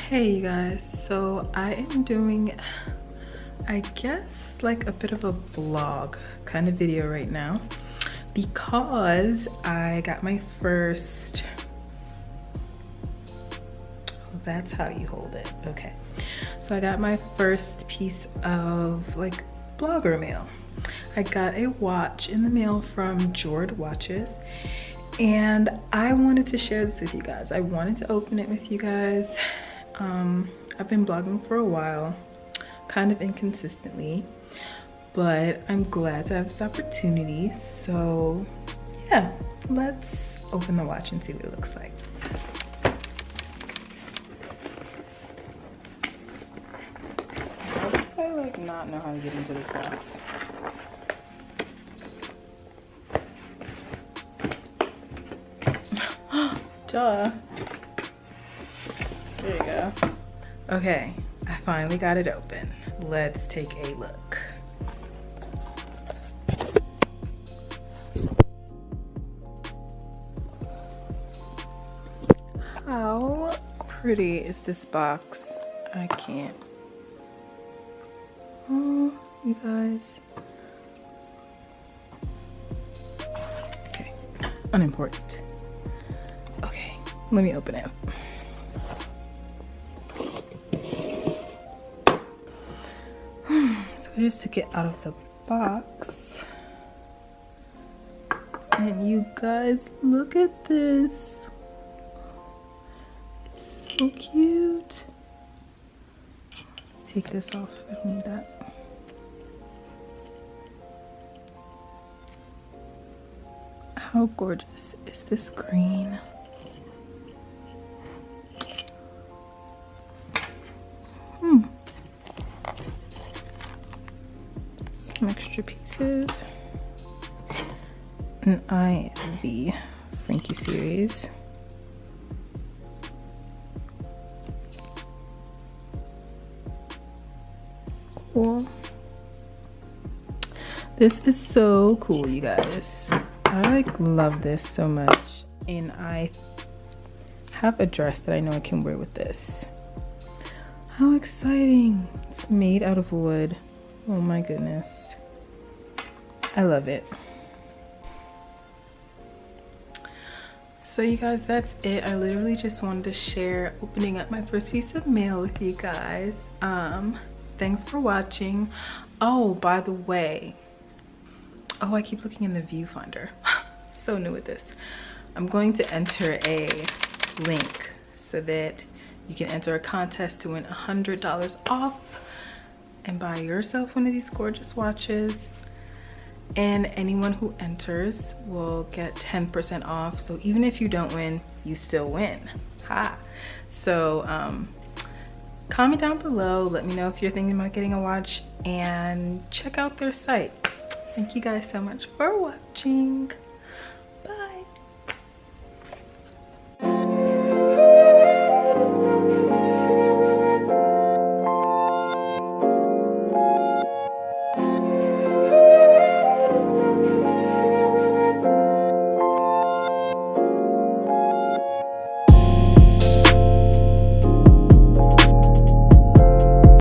Hey you guys, so I am doing, I guess, like a bit of a vlog kind of video right now because I got my first, oh, that's how you hold it, okay. So I got my first piece of like blogger mail. I got a watch in the mail from Jord watches and I wanted to share this with you guys. I wanted to open it with you guys. I've been blogging for a while, kind of inconsistently, but I'm glad to have this opportunity. So yeah, let's open the watch and see what it looks like. I like not know how to get into this box. Duh. There you go. Okay, I finally got it open. Let's take a look. How pretty is this box? I can't. Oh, you guys. Okay, unimportant. Okay, let me open it. So I just took it out of the box. And you guys, look at this. It's so cute. Take this off, I don't need that. How gorgeous is this green? Some extra pieces. And I have the Frankie series. Cool. This is so cool, you guys. I like love this so much, and I have a dress that I know I can wear with this. How exciting. It's made out of wood. Oh my goodness. I love it. So you guys, that's it. I literally just wanted to share opening up my first piece of mail with you guys. Thanks for watching. Oh, by the way, oh, I keep looking in the viewfinder. So new at this. I'm going to enter a link so that you can enter a contest to win $100 off and buy yourself one of these gorgeous watches. And anyone who enters will get 10% off. So even if you don't win, you still win. Ha! So comment down below. Let me know if you're thinking about getting a watch and check out their site. Thank you guys so much for watching.